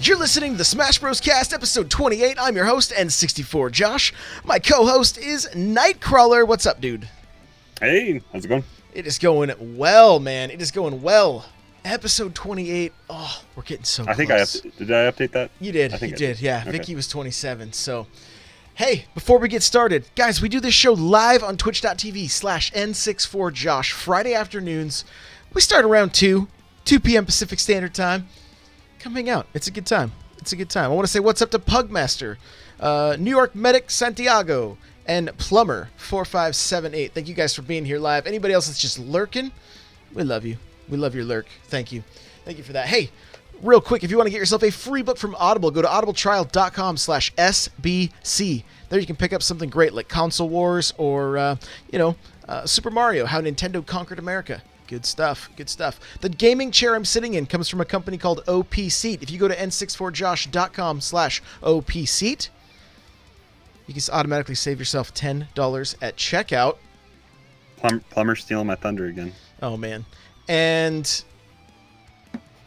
You're listening to the Smash Bros. Cast, episode 28. I'm your host, N64 Josh. My co-host is Nightcrawler. What's up, dude? Hey, how's it going? It is going well, man. It is going well. Episode 28. Oh, we're getting so close. I think did I update that? You did. I think you did. Yeah, okay. Vicky was 27. So, hey, before we get started, guys, we do this show live on twitch.tv/N64Josh, Friday afternoons. We start around 2 p.m. Pacific Standard Time. Come hang out. It's a good time. It's a good time. I want to say what's up to Pugmaster, New York Medic Santiago, and Plumber4578. Thank you guys for being here live. Anybody else that's just lurking, we love you. We love your lurk. Thank you. Thank you for that. Hey, real quick, if you want to get yourself a free book from Audible, go to audibletrial.com/SBC. There you can pick up something great like Console Wars or, Super Mario, How Nintendo Conquered America. Good stuff. Good stuff. The gaming chair I'm sitting in comes from a company called OP Seat. If you go to n64josh.com/OP Seat, you can automatically save yourself $10 at checkout. Plumber stealing my thunder again. Oh, man. And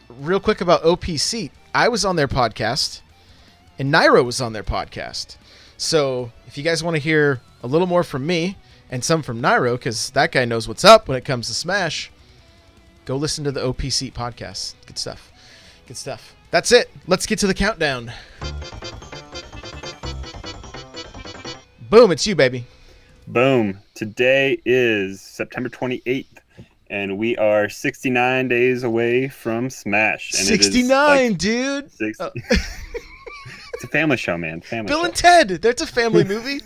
real quick about OP Seat, I was on their podcast, and Nairo was on their podcast. So if you guys want to hear a little more from me and some from Nairo, because that guy knows what's up when it comes to Smash, go listen to the OP Seat podcast. Good stuff. Good stuff. That's it. Let's get to the countdown. Boom, it's you, baby. Boom. Today is September 28th, and we are 69 days away from Smash. And 69, dude. 60. It's a family show, man. Bill and Ted. That's a family movie.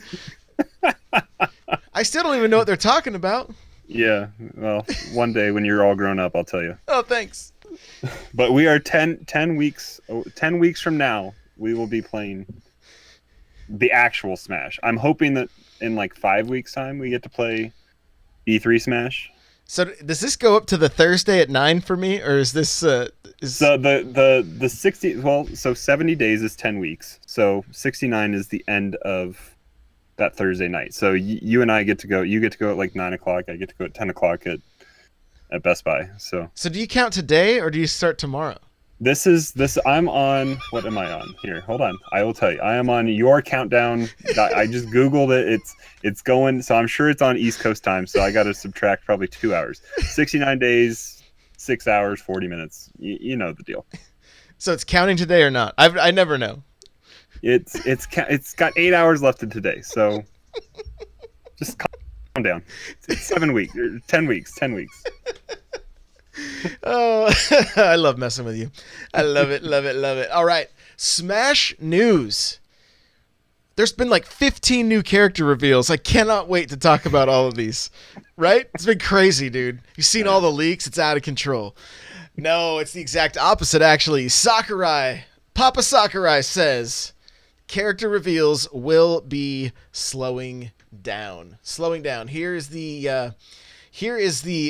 I still don't even know what they're talking about. Yeah, well, one day when you're all grown up, I'll tell you. Oh, thanks. But we are 10 weeks from now, we will be playing the actual Smash. I'm hoping that in like 5 weeks' time, we get to play E3 Smash. So does this go up to the Thursday at 9 for me, or is this... So the 60... Well, so 70 days is 10 weeks. So 69 is the end of that Thursday night. So you and I get to go. You get to go at like 9 o'clock. I get to go at 10 o'clock at Best Buy. So do you count today or do you start tomorrow? This. I'm on. What am I on? Here, hold on. I will tell you. I am on your countdown. I just Googled it. It's going. So I'm sure it's on East Coast time. So I got to subtract probably 2 hours. 69 days, 6 hours, 40 minutes. You know the deal. So it's counting today or not? I never know. It's got 8 hours left in today, so just calm down. It's 7 weeks, 10 weeks, 10 weeks. Oh, I love messing with you. I love it, love it, love it. All right, Smash news. There's been like 15 new character reveals. I cannot wait to talk about all of these. Right? It's been crazy, dude. You've seen all the leaks. It's out of control. No, it's the exact opposite, actually. Papa Sakurai says... character reveals will be slowing down. Here is the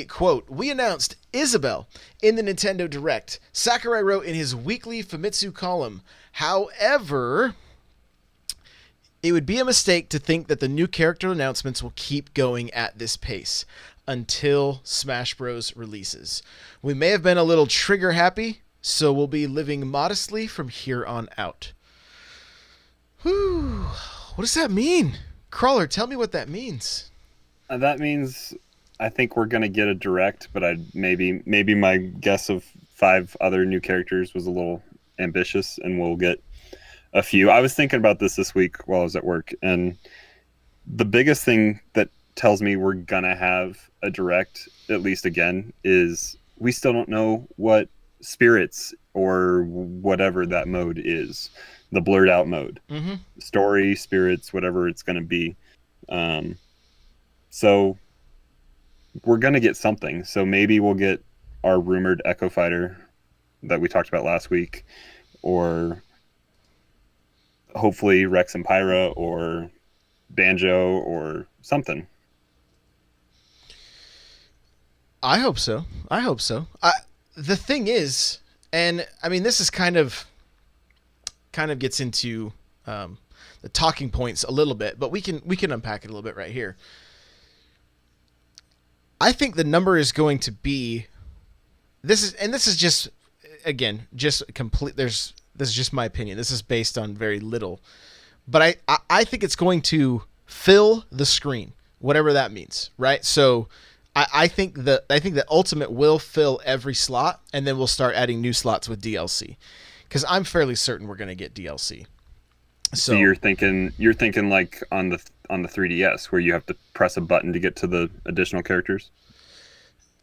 quote. We announced Isabelle in the Nintendo Direct. Sakurai wrote in his weekly Famitsu column. However, it would be a mistake to think that the new character announcements will keep going at this pace until Smash Bros. Releases. We may have been a little trigger happy, so we'll be living modestly from here on out. Whew. What does that mean? Crawler, tell me what that means. That means I think we're going to get a direct, but maybe my guess of 5 other new characters was a little ambitious, and we'll get a few. I was thinking about this week while I was at work, and the biggest thing that tells me we're going to have a direct, at least again, is we still don't know what spirits or whatever that mode is. The blurred out mode, story, spirits, whatever it's going to be. So we're going to get something. So maybe we'll get our rumored Echo Fighter that we talked about last week, or hopefully Rex and Pyra, or Banjo, or something. I hope so. The thing is, and I mean, this is kind of gets into the talking points a little bit, but we can unpack it a little bit right here. I think the number is going to be this is just again just complete. There's This is just my opinion. This is based on very little. But I think it's going to fill the screen, whatever that means, right? So I think that Ultimate will fill every slot, and then we'll start adding new slots with DLC. Because I'm fairly certain we're going to get DLC. So you're thinking like on the 3DS where you have to press a button to get to the additional characters?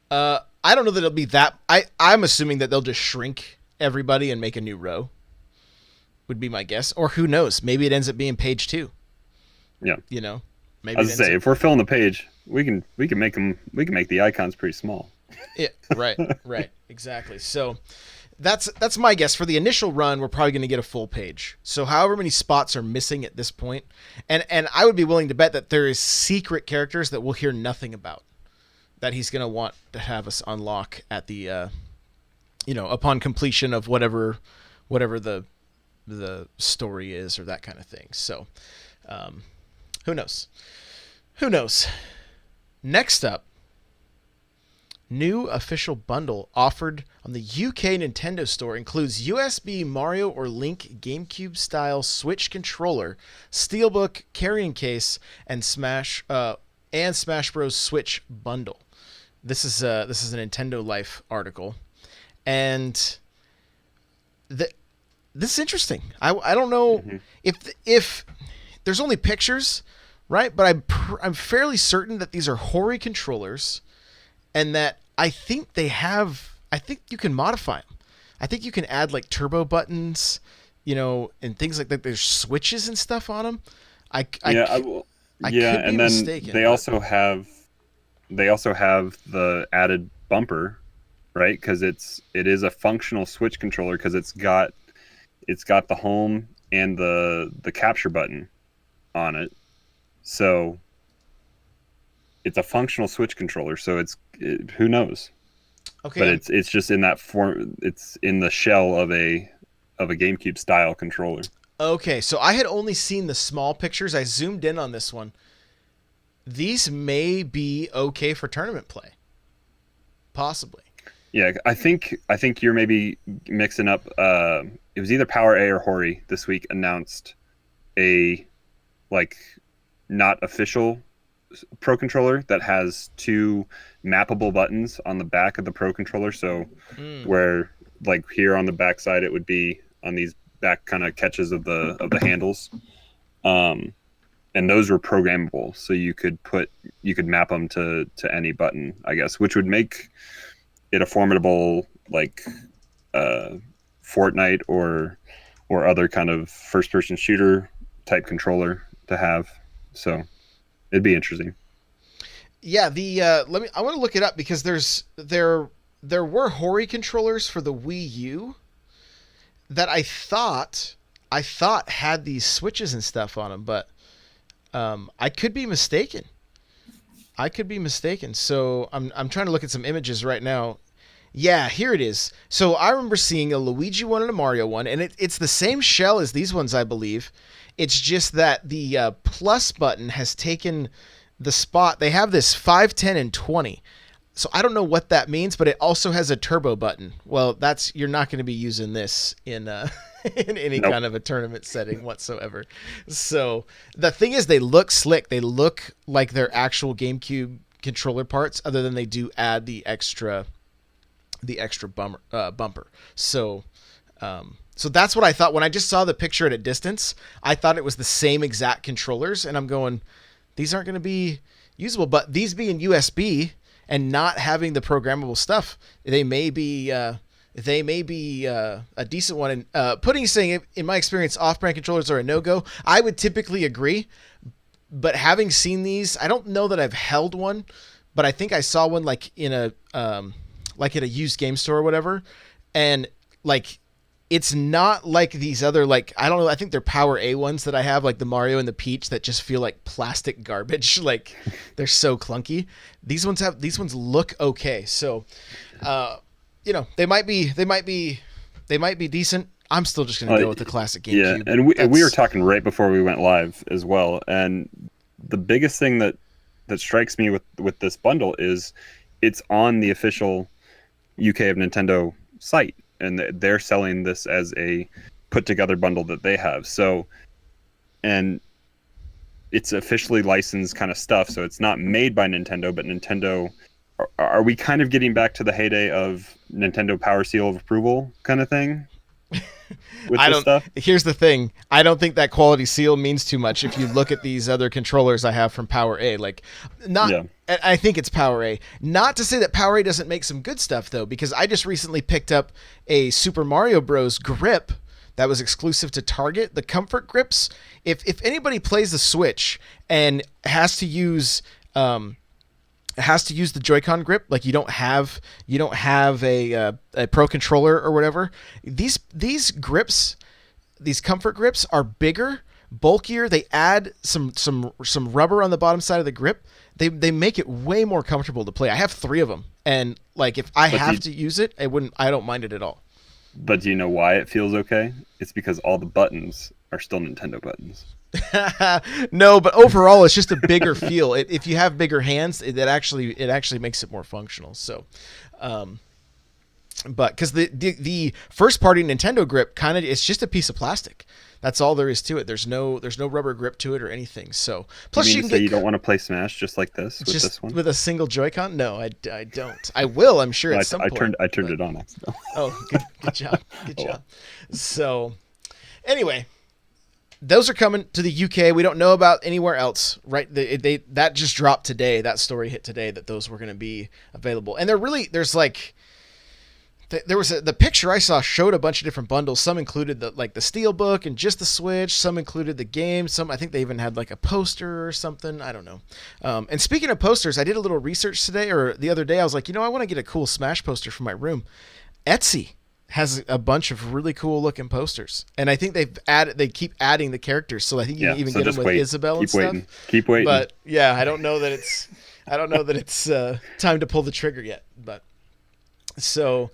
I don't know that it'll be that. I'm assuming that they'll just shrink everybody and make a new row. Would be my guess, or who knows? Maybe it ends up being page 2. Yeah, Maybe. I was say if we're filling the page, we can make the icons pretty small. Yeah, right, exactly. So that's my guess for the initial run. We're probably going to get a full page. So however many spots are missing at this point, and I would be willing to bet that there is secret characters that we'll hear nothing about, that he's going to want to have us unlock at the, upon completion of whatever the story is or that kind of thing. So, who knows? Next up, new official bundle offered on the UK Nintendo Store includes USB Mario or Link GameCube style Switch controller, Steelbook carrying case, and Smash Bros. Switch bundle. This is a Nintendo Life article, and this is interesting. I don't know if there's only pictures, right? But I'm fairly certain that these are Hori controllers, and that I think you can modify them. I think you can add like turbo buttons, and things like that. There's switches and stuff on them. I could be mistaken. They also have the added bumper, right? Because it is a functional Switch controller because it's got the home and the capture button on it. So it's a functional Switch controller. So who knows? Okay. But it's just in that form. It's in the shell of a GameCube style controller. Okay, so I had only seen the small pictures. I zoomed in on this one. These may be okay for tournament play. Possibly. Yeah, I think you're maybe mixing up. It was either Power A or Hori this week announced a not official Pro controller that has 2 mappable buttons on the back of the Pro controller. So where here on the back side it would be on these back kind of catches of the handles, and those were programmable. So you could map them to any button, I guess, which would make it a formidable Fortnite or other kind of first person shooter type controller to have. So it'd be interesting. Yeah, I want to look it up because there were Hori controllers for the Wii U that I thought had these switches and stuff on them, but I could be mistaken. So I'm trying to look at some images right now. Yeah, here it is. So I remember seeing a Luigi one and a Mario one, and it's the same shell as these ones, I believe. It's just that the plus button has taken the spot. They have this 5, 10, and 20. So I don't know what that means, but it also has a turbo button. Well, you're not going to be using this in in any kind of a tournament setting whatsoever. So the thing is, they look slick. They look like they're actual GameCube controller parts, other than they do add the extra bumper. So that's what I thought when I just saw the picture at a distance. I thought it was the same exact controllers, and I'm going, these aren't going to be usable. But these being USB and not having the programmable stuff, they may be a decent one. And saying, in my experience, off-brand controllers are a no-go. I would typically agree, but having seen these, I don't know that I've held one, but I think I saw one in a at a used game store or whatever, and it's not like these other I don't know, I think they're Power A ones that I have, like the Mario and the Peach, that just feel like plastic garbage. They're so clunky. These ones look okay. So they might be decent. I'm still just gonna go with the classic GameCube. Yeah, and we were talking right before we went live as well, and the biggest thing that strikes me with this bundle is it's on the official UK of Nintendo site, and they're selling this as a put together bundle that they have. So, and it's officially licensed kind of stuff. So it's not made by Nintendo, but Nintendo. Are we kind of getting back to the heyday of Nintendo Power Seal of Approval kind of thing? With I this don't. stuff? Here's the thing. I don't think that quality seal means too much if you look at these other controllers I have from Power A. Like, not. Yeah. I think it's Power A. Not to say that Power A doesn't make some good stuff though, because I just recently picked up a Super Mario Bros. Grip that was exclusive to Target. The comfort grips. If anybody plays the Switch and has to use the Joy-Con grip, like you don't have a Pro controller or whatever. These grips, these comfort grips, are bigger, bulkier. They add some rubber on the bottom side of the grip. They make it way more comfortable to play. I have 3 of them, and like if I have to use it, I don't mind it at all. But do you know why it feels okay? It's because all the buttons are still Nintendo buttons. No, but overall, it's just a bigger feel. If you have bigger hands, it actually makes it more functional. So, but because the first party Nintendo grip it's just a piece of plastic. That's all there is to it. There's no rubber grip to it or anything. So plus you don't want to play Smash just like this with this one with a single Joy-Con. No, I don't. I will. I'm sure at some point. I turned it on accidentally. Oh, good job. Good job. So anyway. Those are coming to the UK. We don't know about anywhere else, right? That just dropped today. That story hit today that those were going to be available. And the picture I saw showed a bunch of different bundles. Some included the Steelbook and just the Switch. Some included the game. Some, I think they even had like a poster or something. I don't know. And speaking of posters, I did a little research today or the other day. I was like, I want to get a cool Smash poster for my room. Etsy has a bunch of really cool looking posters, and I think they keep adding the characters, so I think you can even get them with Isabelle and stuff. Keep waiting. But yeah, I don't know that it's time to pull the trigger yet. But so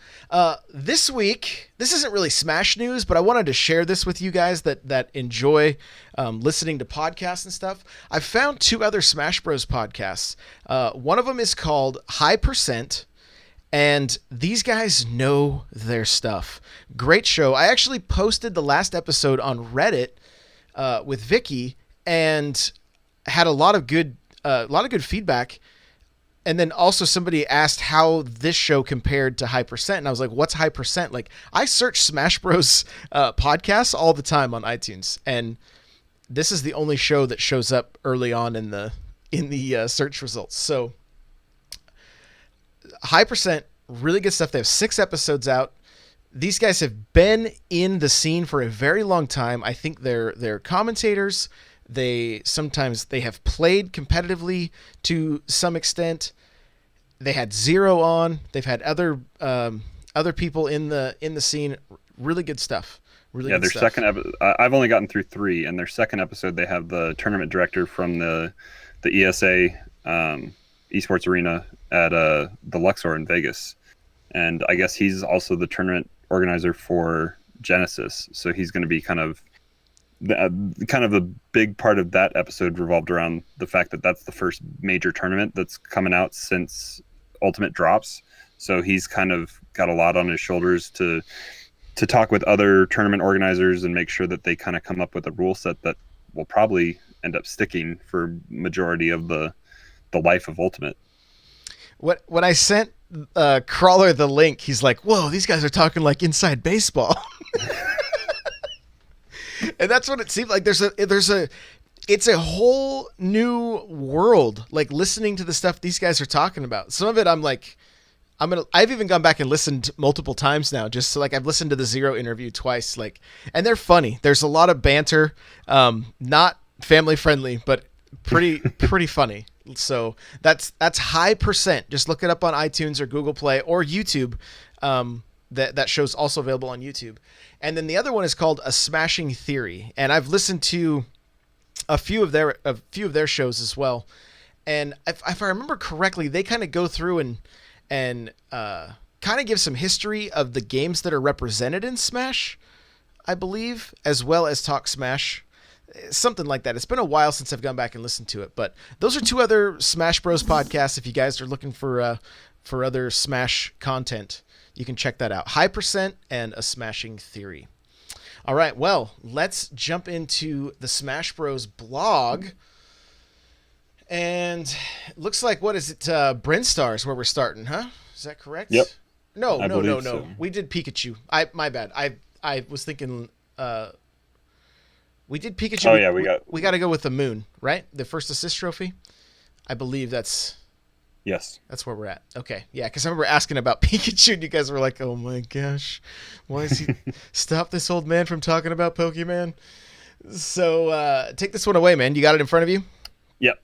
this week, this isn't really Smash news, but I wanted to share this with you guys that enjoy listening to podcasts and stuff. I've found 2 other Smash Bros podcasts. One of them is called High Percent. And these guys know their stuff. Great show. I actually posted the last episode on Reddit with Vicky and had a lot of good feedback. And then also somebody asked how this show compared to High Percent, and I was like, "What's High Percent?" Like, I search Smash Bros. Podcasts all the time on iTunes, and this is the only show that shows up early on in the search results. So. High Percent, really good stuff. They have 6 episodes out. These guys have been in the scene for a very long time. I think they're commentators. Sometimes they have played competitively to some extent. They had Zero on. They've had other people in the scene. Really good stuff. Really good stuff. Second episode, I've only gotten through 3, and their second episode they have the tournament director from the ESA Esports Arena at the Luxor in Vegas, and I guess he's also the tournament organizer for Genesis, so he's going to be kind of a big part of that episode revolved around the fact that that's the first major tournament that's coming out since Ultimate drops, so he's kind of got a lot on his shoulders to talk with other tournament organizers and make sure that they kind of come up with a rule set that will probably end up sticking for majority of the life of Ultimate. When I sent Crawler the link, he's like, "Whoa, these guys are talking like inside baseball," and that's what it seemed like. It's a whole new world. Like listening to the stuff these guys are talking about. Some of it, I've even gone back and listened multiple times now. Just so, like, I've listened to the Zero interview twice. Like, and they're funny. There's a lot of banter, not family friendly, but pretty funny. So that's High Percent. Just look it up on iTunes or Google Play or YouTube. That show's also available on YouTube. And then the other one is called A Smashing Theory, and I've listened to a few of their shows as well. And if I remember correctly, they kind of go through and kind of give some history of the games that are represented in Smash, I believe, as well as talk Smash. Something like that. It's been a while since I've gone back and listened to it, but those are 2 other Smash Bros podcasts. If you guys are looking for other Smash content, you can check that out. High Percent and A Smashing Theory. All right, well, let's jump into the Smash Bros. Blog. And it looks like, what is it? Brinstar is where we're starting, huh? Is that correct? Yep. No. I believe so. We did Pikachu. My bad. I was thinking we did Pikachu. Oh, yeah, we got to go with the moon, right? The first assist trophy. I believe that's where we're at. Okay, yeah, because I remember asking about Pikachu, and you guys were like, "Oh my gosh, why is he stop this old man from talking about Pokemon?" So take this one away, man. You got it in front of you. Yep.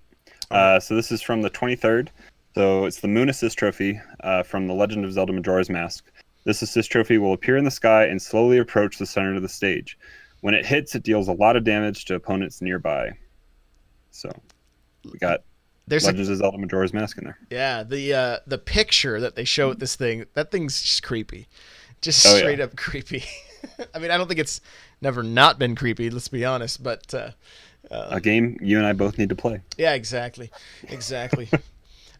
So this is from the 23rd. So it's the Moon Assist Trophy from The Legend of Zelda Majora's Mask. This assist trophy will appear in the sky and slowly approach the center of the stage. When it hits, it deals a lot of damage to opponents nearby. So we got Legends of Zelda Majora's Mask in there. Yeah, the picture that they show at this thing, that thing's just creepy. Just straight up creepy. I mean, I don't think it's never not been creepy, let's be honest, but a game you and I both need to play. Yeah, exactly.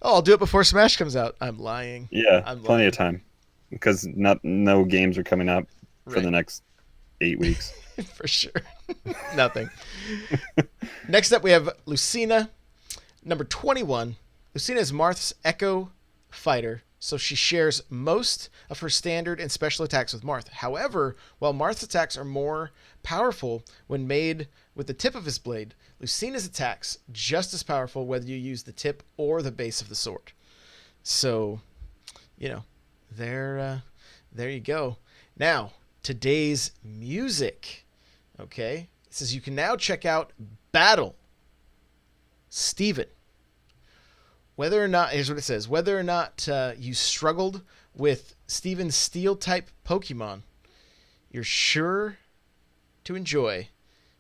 Oh, I'll do it before Smash comes out. I'm lying. Yeah, plenty of time. Because no games are coming up for the next 8 weeks. For sure. Nothing. Next up, we have Lucina, number 21. Lucina is Marth's Echo fighter, so she shares most of her standard and special attacks with Marth. However, while Marth's attacks are more powerful when made with the tip of his blade, Lucina's attacks just as powerful whether you use the tip or the base of the sword. So, there you go. Now, today's music. Okay, it says you can now check out Battle Steven. Whether or not, here's what it says, whether or not you struggled with Steven's Steel-type Pokemon, you're sure to enjoy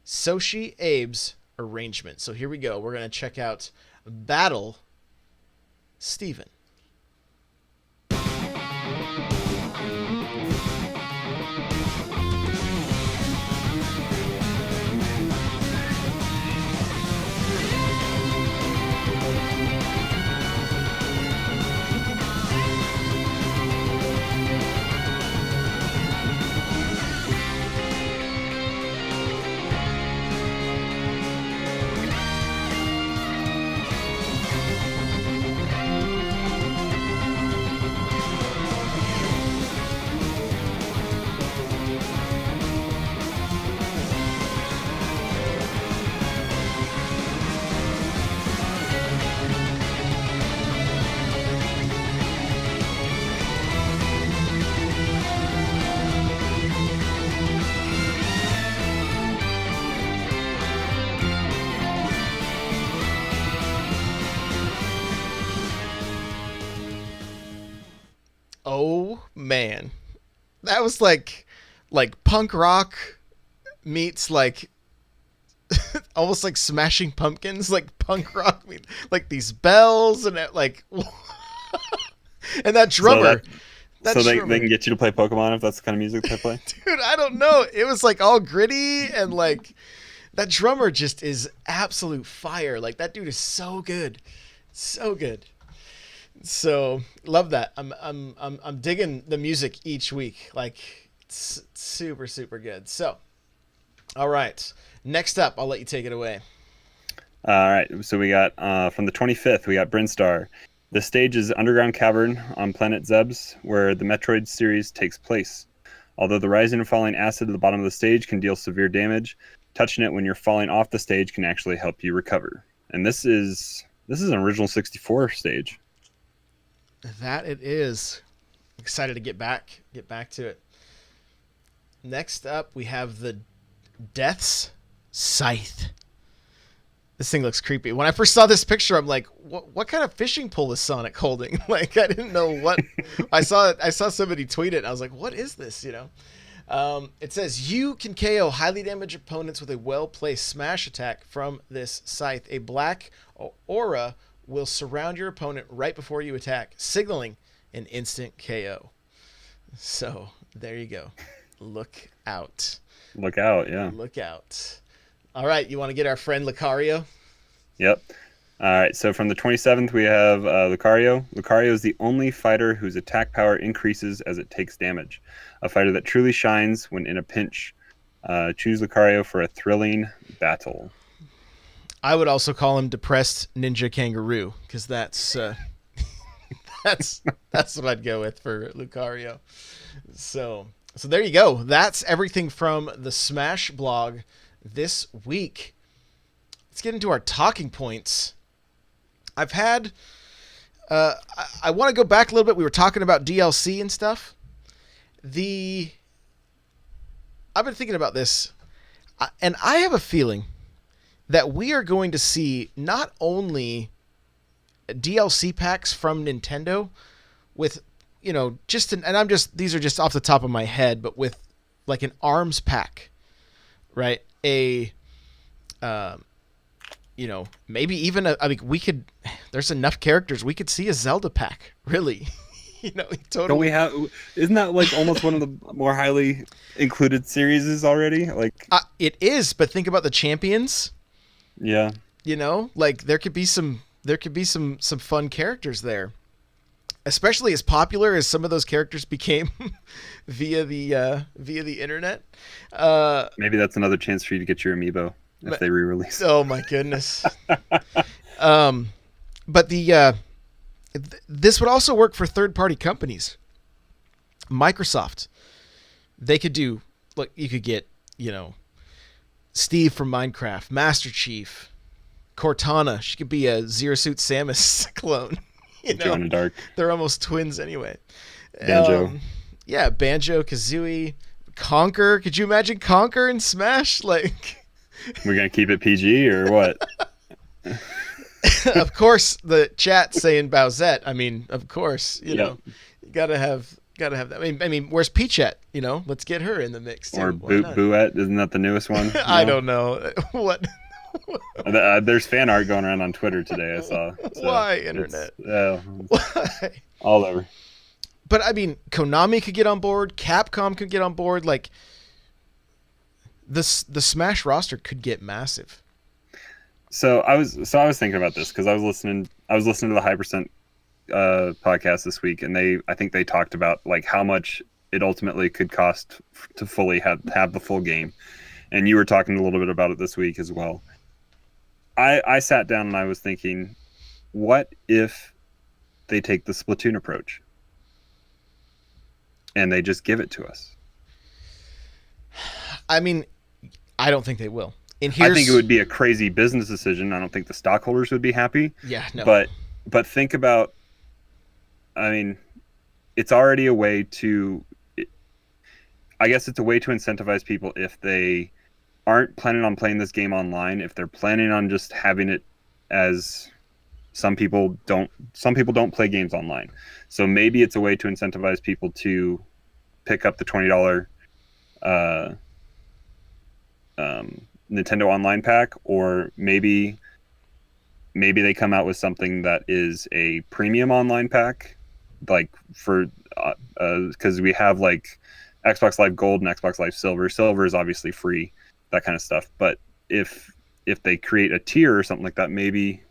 Soshi Abe's arrangement. So here we go. We're going to check out Battle Steven. Oh man, that was like punk rock meets like almost like Smashing Pumpkins, like punk rock meets like these bells and like and that drummer. So they can get you to play Pokemon if that's the kind of music they play. Dude, I don't know. It was like all gritty and like that drummer just is absolute fire. Like that dude is so good, so good. So love that. I'm digging the music each week. Like it's super good. So, all right. Next up, I'll let you take it away. All right. So we got from the 25th, we got Brinstar. The stage is underground cavern on planet Zebes, where the Metroid series takes place. Although the rising and falling acid at the bottom of the stage can deal severe damage, touching it when you're falling off the stage can actually help you recover. And this is an original 64 stage. That it is. Excited to get back to it. Next up, we have the Death's Scythe. This thing looks creepy. When I first saw this picture, I'm like, what kind of fishing pole is Sonic holding? Like, I didn't know what. I saw somebody tweet it, and I was like, what is this, It says, you can KO highly damaged opponents with a well-placed smash attack from this scythe. A black aura will surround your opponent right before you attack, signaling an instant KO. So, there you go. Look out. Look out, yeah. Look out. All right, you want to get our friend Lucario? Yep. All right, so from the 27th, we have Lucario. Lucario is the only fighter whose attack power increases as it takes damage. A fighter that truly shines when in a pinch. Choose Lucario for a thrilling battle. I would also call him depressed ninja kangaroo because that's what I'd go with for Lucario. So there you go. That's everything from the Smash blog this week. Let's get into our talking points. I've had I want to go back a little bit. We were talking about DLC and stuff. I've been thinking about this, and I have a feeling that we are going to see not only DLC packs from Nintendo with, these are just off the top of my head, but with like an ARMS pack, right? Maybe even there's enough characters. We could see a Zelda pack, really. Totally. Don't we have? Isn't that like almost one of the more highly included series already? Like it is, but think about the champions. Yeah. There could be some fun characters there, especially as popular as some of those characters became via the internet. Maybe that's another chance for you to get your amiibo if they re-release. Oh my goodness. But this would also work for third-party companies. Microsoft, they could do, look, you could get, Steve from Minecraft, Master Chief, Cortana. She could be a Zero Suit Samus clone. Joan of Dark. They're almost twins anyway. Banjo. Banjo, Kazooie, Conker. Could you imagine Conker in Smash? Like, we're gonna keep it PG or what? Of course, the chat saying Bowsette. I mean, of course, you gotta have that. I mean, where's Peachette? Let's get her in the mix too. Or Booette, isn't that the newest one? I don't know what. There's fan art going around on Twitter today. I saw. So why internet? Why? All over. But I mean, Konami could get on board. Capcom could get on board. Like, the Smash roster could get massive. So I was thinking about this because I was listening to the Hypercent podcast this week, and I think they talked about like how much it ultimately could cost to fully have the full game, and you were talking a little bit about it this week as well. I sat down and I was thinking, what if they take the Splatoon approach and they just give it to us? I mean, I don't think they will. I think it would be a crazy business decision. I don't think the stockholders would be happy. Yeah, no. But think about, I mean, it's already a way to, I guess it's a way to incentivize people if they aren't planning on playing this game online, if they're planning on just having it as some people don't play games online. So maybe it's a way to incentivize people to pick up the $20 Nintendo Online pack, or maybe they come out with something that is a premium online pack, like for because we have like Xbox Live Gold and Xbox Live Silver. Silver is obviously free, that kind of stuff. But if they create a tier or something like that, maybe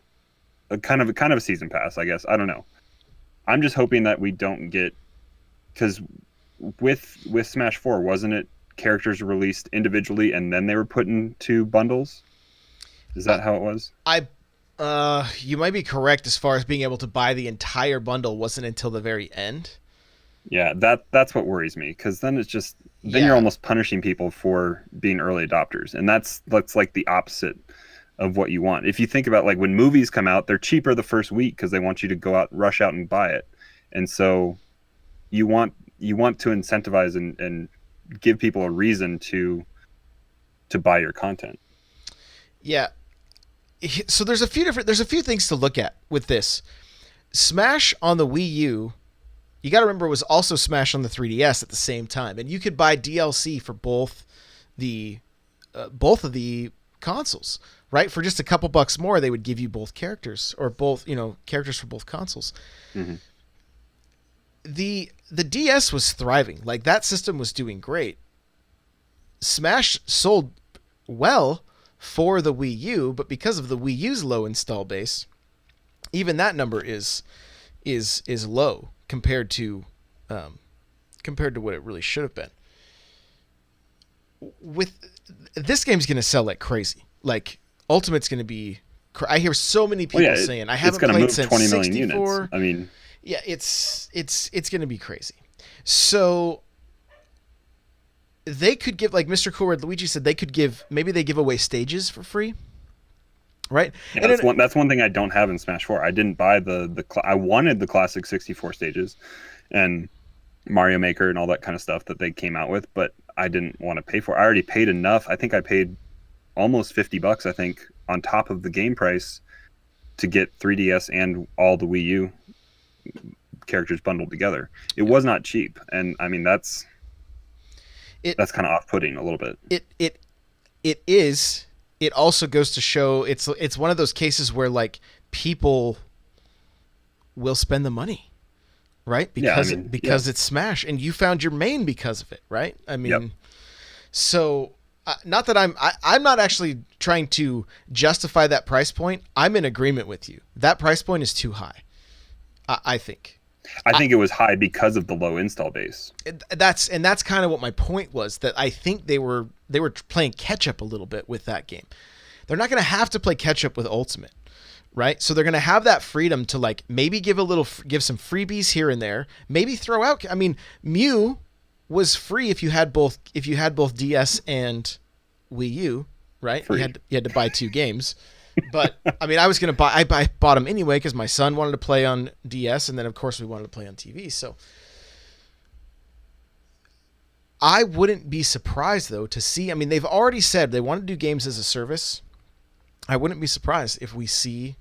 a kind of a season pass, I guess. I don't know. I'm just hoping that we don't get, because with Smash 4, wasn't it characters released individually and then they were put into bundles? Is that how it was? You might be correct as far as being able to buy the entire bundle wasn't until the very end. Yeah, that's what worries me, because then it's just you're almost punishing people for being early adopters, and that's like the opposite of what you want. If you think about like when movies come out, they're cheaper the first week because they want you to rush out and buy it, and so you want to incentivize and give people a reason to buy your content. Yeah. So there's a few things to look at with this. Smash on the Wii U, you got to remember, was also Smash on the 3DS at the same time, and you could buy DLC for both of the consoles, right? For just a couple bucks more, they would give you both characters, or both, characters for both consoles. Mm-hmm. The DS was thriving. Like, that system was doing great. Smash sold well for the Wii U, but because of the Wii U's low install base, even that number is low compared to what it really should have been. with this game's going to sell like crazy. Like Ultimate's going to be. I hear so many people saying I haven't played since 20 million 64. units. I mean, yeah, it's going to be crazy. So they could give, like Mr. Cool Red Luigi said, they give away stages for free, right? Yeah, that's one thing I don't have in Smash 4. I didn't buy I wanted the classic 64 stages and Mario Maker and all that kind of stuff that they came out with, but I didn't want to pay for it. I already paid enough. I think I paid almost $50, I think, on top of the game price to get 3DS and all the Wii U characters bundled together. It was not cheap, and I mean that's kind of off-putting a little bit. It is. It also goes to show it's one of those cases where like people will spend the money, right? Because it's Smash, and you found your main because of it, right? I mean, so not that I'm not actually trying to justify that price point. I'm in agreement with you. That price point is too high. I think. I think it was high because of the low install base. That's kind of what my point was, that I think they were playing catch up a little bit with that game. They're not going to have to play catch up with Ultimate, right? So they're going to have that freedom to like maybe give some freebies here and there, maybe throw out. I mean, Mew was free if you had both DS and Wii U, right? Free. You had to buy 2 games. But I mean, I bought them anyway because my son wanted to play on DS, and then of course we wanted to play on TV. So I wouldn't be surprised though to see. I mean, they've already said they want to do games as a service. I wouldn't be surprised if we see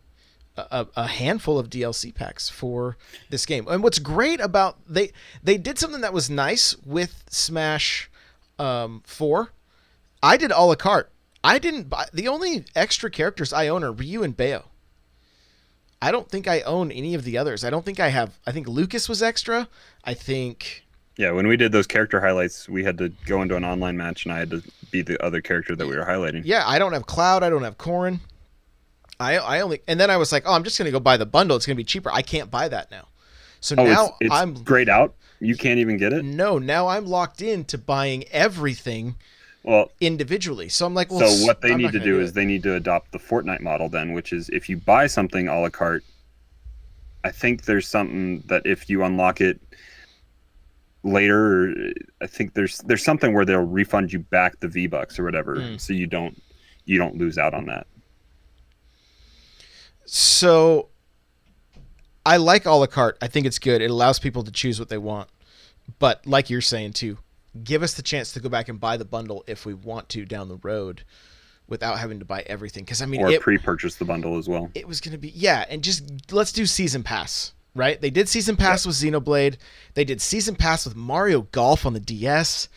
a handful of DLC packs for this game. And what's great about they did something that was nice with Smash 4. I did a la carte. I didn't buy the only extra characters I own are Ryu and Bayo. I don't think I own any of the others. I don't think I have. I think Lucas was extra. I think. Yeah, when we did those character highlights, we had to go into an online match, and I had to be the other character that we were highlighting. Yeah, I don't have Cloud. I don't have Corrin. I only, and then I was like, oh, I'm just gonna go buy the bundle. It's gonna be cheaper. I can't buy that now. So now it's grayed out. You can't even get it. No, now I'm locked into buying everything. Well, individually. So I'm like, well, so what they need to do is they need to adopt the Fortnite model then, which is if you buy something a la carte, I think there's something that if you unlock it later, I think there's something where they'll refund you back the V-Bucks or whatever, so you don't lose out on that. So I like a la carte. I think it's good. It allows people to choose what they want. But like you're saying too, give us the chance to go back and buy the bundle if we want to down the road without having to buy everything. Because I mean, or pre-purchase the bundle as well. It was going to be, and just let's do Season Pass, right? They did Season Pass with Xenoblade. They did Season Pass with Mario Golf on the DS.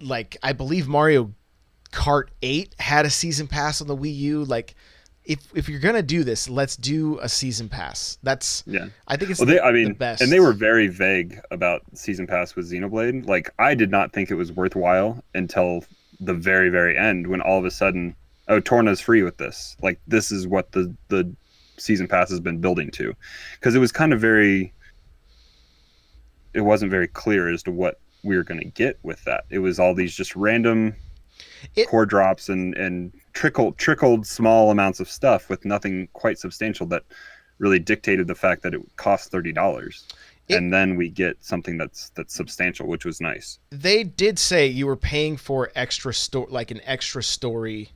I believe Mario Kart 8 had a Season Pass on the Wii U. Like, if you're gonna do this, let's do a Season Pass. I think it's the best. And they were very vague about Season Pass with Xenoblade. Like, I did not think it was worthwhile until the very, very end, when all of a sudden, oh, Torna's free with this. Like, this is what the Season Pass has been building to, because it was kind of it wasn't very clear as to what we were going to get with that. It was all these just random core drops and trickled small amounts of stuff with nothing quite substantial that really dictated the fact that it cost $30. And then we get something that's substantial, which was nice. They did say you were paying for extra an extra story.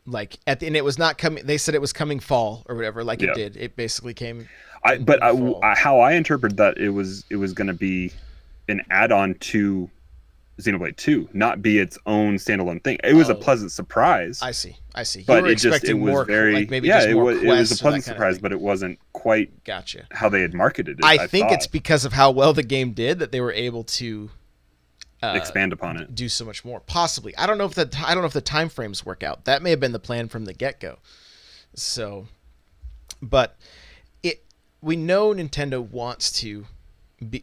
Like at the end, it was not coming. They said it was coming fall or whatever. Like it did. It basically came. How I interpreted that, it was going to be an add-on to Xenoblade 2, not be its own standalone thing. It was a pleasant surprise. I see. But it was very it was a pleasant surprise, but it wasn't quite how they had marketed it. I think it's because of how well the game did that they were able to expand upon it, do so much more. Possibly, I don't know if the time frames work out. That may have been the plan from the get-go. So, but we know Nintendo wants to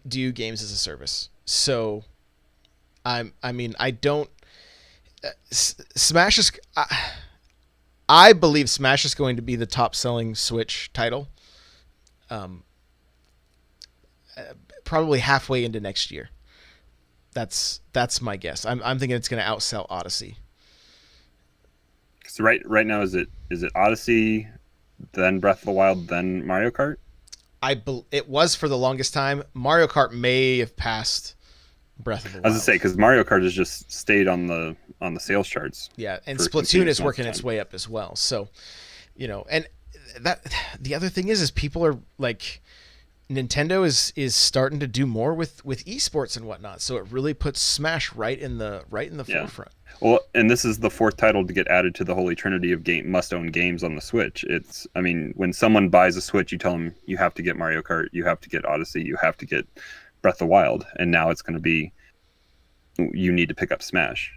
do games as a service. So, I don't. Smash is. I believe Smash is going to be the top-selling Switch title. Probably halfway into next year. That's my guess. I'm thinking it's going to outsell Odyssey. So right now, is it Odyssey, then Breath of the Wild, then Mario Kart? It was for the longest time. Mario Kart may have passed Breath of the Wild. I was gonna say, because Mario Kart has just stayed on the sales charts. Yeah, and Splatoon is working its way up as well. So, and that the other thing is people are like, Nintendo is starting to do more with esports and whatnot. So it really puts Smash right in the forefront. Well, and this is the fourth title to get added to the holy trinity of must-own games on the Switch. When someone buys a Switch, you tell them you have to get Mario Kart, you have to get Odyssey, you have to get Breath of the Wild, and now it's going to be you need to pick up Smash.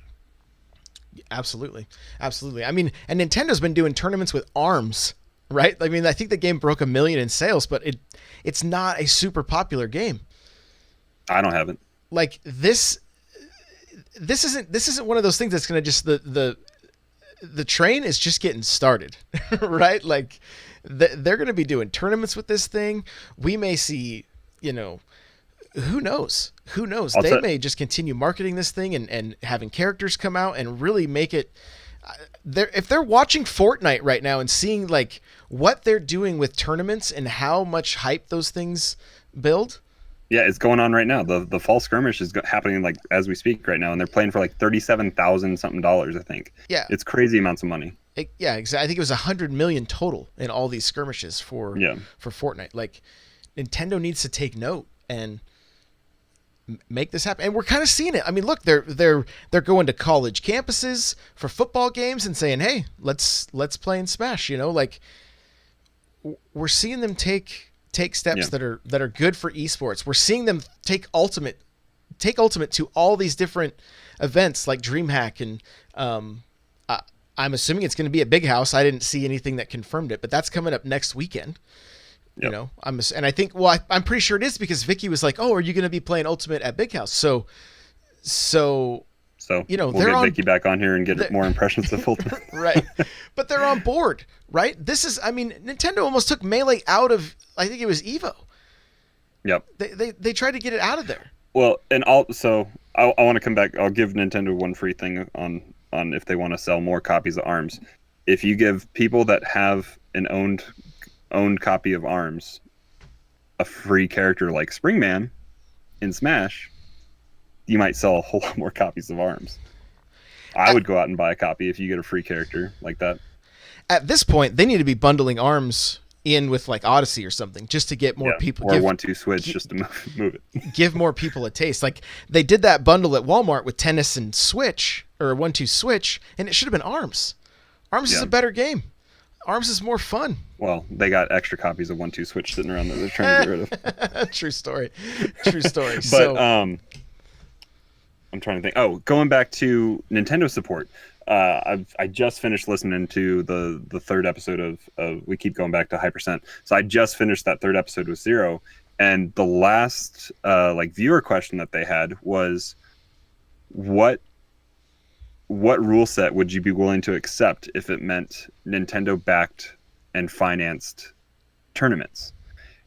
Absolutely. I mean, and Nintendo's been doing tournaments with ARMS, right? I mean, I think the game broke 1 million in sales, but it's not a super popular game. I don't have it. Like this isn't one of those things that's going to just the train is just getting started, right? Like they're going to be doing tournaments with this thing. We may see, who knows? They may just continue marketing this thing and having characters come out and really make it. If they're watching Fortnite right now and seeing like what they're doing with tournaments and how much hype those things build. Yeah, it's going on right now. The fall skirmish is happening like as we speak right now, and they're playing for like $37,000 something, I think. Yeah, it's crazy amounts of money. Exactly. I think it was 100 million total in all these skirmishes for Fortnite. Like, Nintendo needs to take note and make this happen, and we're kind of seeing it. I mean, look, they're going to college campuses for football games and saying, "Hey, let's play in Smash." Like we're seeing them take steps that are good for esports. We're seeing them take Ultimate to all these different events like DreamHack, and I'm assuming it's going to be at Big House. I didn't see anything that confirmed it, but that's coming up next weekend. Yep. And I think, I'm pretty sure it is because Vicky was like, "Oh, are you going to be playing Ultimate at Big House?" So we'll get Vicky back on here and get more impressions of Ultimate. Right. But they're on board, right? Nintendo almost took Melee out of, I think it was Evo. Yep. They tried to get it out of there. Well, and also I want to come back. I'll give Nintendo one free thing on if they want to sell more copies of ARMS. If you give people that have an owned copy of ARMS a free character like Springman in Smash, you might sell a whole lot more copies of ARMS. I would go out and buy a copy if you get a free character like that. At this point, they need to be bundling ARMS in with like Odyssey or something just to get more people. Or 1-2 Switch just to move it. Give more people a taste. Like they did that bundle at Walmart with Tennis and Switch, or 1-2 Switch, and it should have been ARMS. ARMS is a better game. ARMS is more fun. Well, they got extra copies of 1-2 Switch sitting around that they're trying to get rid of. True story. But I'm trying to think. Oh, going back to Nintendo support. I just finished listening to the third episode of we keep going back to Hypercent. So I just finished that third episode with Zero, and the last viewer question that they had was, what rule set would you be willing to accept if it meant Nintendo backed and financed tournaments?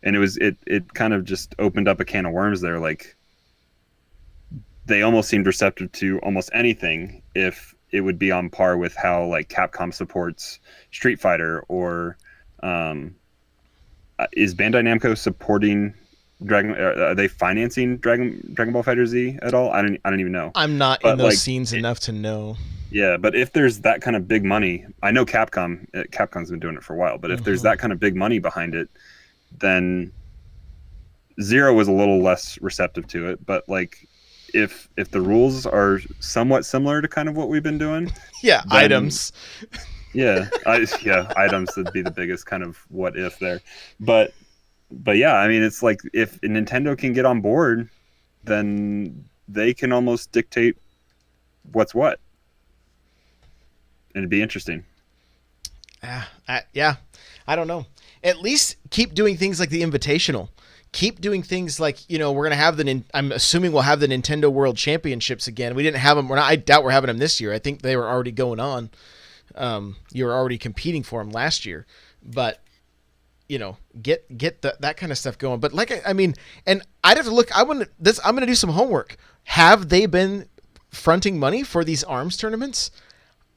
And it kind of just opened up a can of worms there. Like, they almost seemed receptive to almost anything if it would be on par with how like Capcom supports Street Fighter, or is Bandai Namco supporting Dragon? Are they financing Dragon Ball Fighter Z at all? I don't even know. I'm not in those scenes enough to know. Yeah, but if there's that kind of big money, I know Capcom's been doing it for a while, but if there's that kind of big money behind it, then Zero was a little less receptive to it. But like, if the rules are somewhat similar to kind of what we've been doing, items. Items would be the biggest kind of what if there. But yeah, I mean, it's like if Nintendo can get on board, then they can almost dictate what's what. And it'd be interesting. I don't know. At least keep doing things like the Invitational. Keep doing things like, we're going to have I'm assuming we'll have the Nintendo World Championships again. We didn't have them. I doubt we're having them this year. I think they were already going on. You were already competing for them last year. But get that kind of stuff going. But I mean, and I'd have to look. I'm gonna do some homework. Have they been fronting money for these arms tournaments?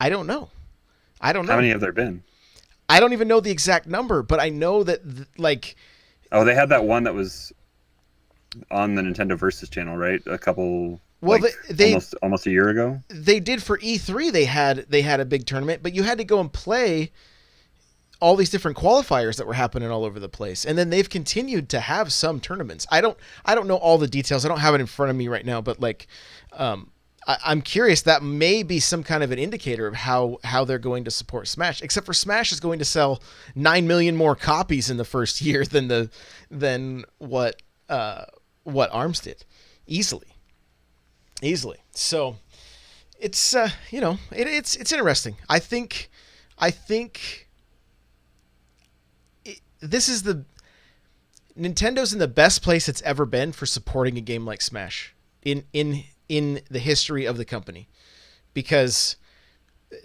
I don't know. How many have there been? I don't even know the exact number, but I know that Oh, they had that one that was on the Nintendo Versus channel, right? A couple. Well, they almost a year ago. They did for E3. They had a big tournament, but you had to go and play all these different qualifiers that were happening all over the place. And then they've continued to have some tournaments. I don't know all the details. I don't have it in front of me right now, but I'm curious. That may be some kind of an indicator of how they're going to support Smash. Except for Smash is going to sell 9 million more copies in the first year than what ARMS did, easily. So it's it's interesting. I think this is Nintendo's in the best place it's ever been for supporting a game like Smash in the history of the company, because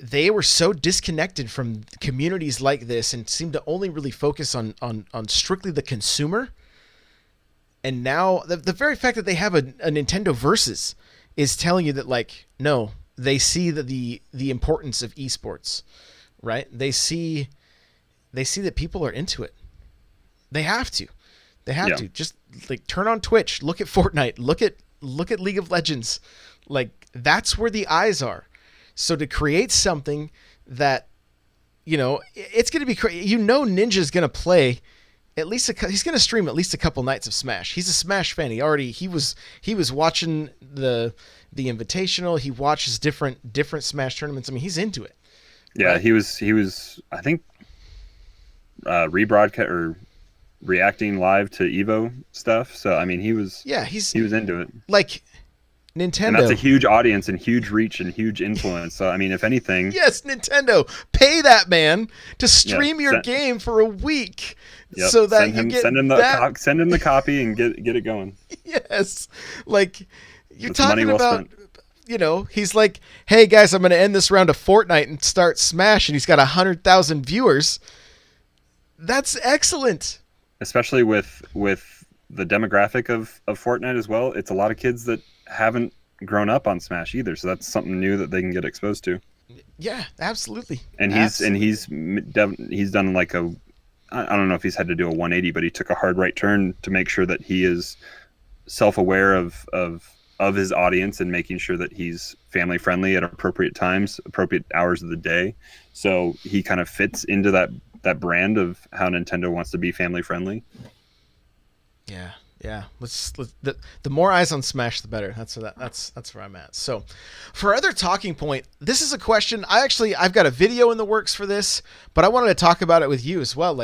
they were so disconnected from communities like this and seemed to only really focus on strictly the consumer. And now the very fact that they have a Nintendo Versus is telling you that no, they see the importance of esports, right? They see that people are into it. They have to just turn on Twitch, look at Fortnite, look at League of Legends. That's where the eyes are. So to create something that, it's going to be Ninja's going to play he's going to stream at least a couple nights of Smash. He's a Smash fan. He was watching the Invitational. He watches different Smash tournaments. I mean, he's into it. Yeah, right? He was I think rebroadcast or reacting live to Evo stuff. So I mean, he was into it. Nintendo. And that's a huge audience and huge reach and huge influence. So I mean, if anything, yes, Nintendo, pay that man to stream your game for a week, so that send him the copy and get it going. Yes, you're talking about. He's like, hey guys, I'm going to end this round of Fortnite and start Smash, and he's got 100,000 viewers. That's excellent. Especially with the demographic of Fortnite as well. It's a lot of kids that haven't grown up on Smash either, so that's something new that they can get exposed to. Yeah, absolutely. And he's done I don't know if he's had to do a 180, but he took a hard right turn to make sure that he is self-aware of his audience and making sure that he's family friendly at appropriate times, appropriate hours of the day. So he kind of fits into that brand of how Nintendo wants to be family friendly. Yeah. The more eyes on Smash, the better. That's where I'm at. So, for other talking point, this is a question. I've got a video in the works for this, but I wanted to talk about it with you as well.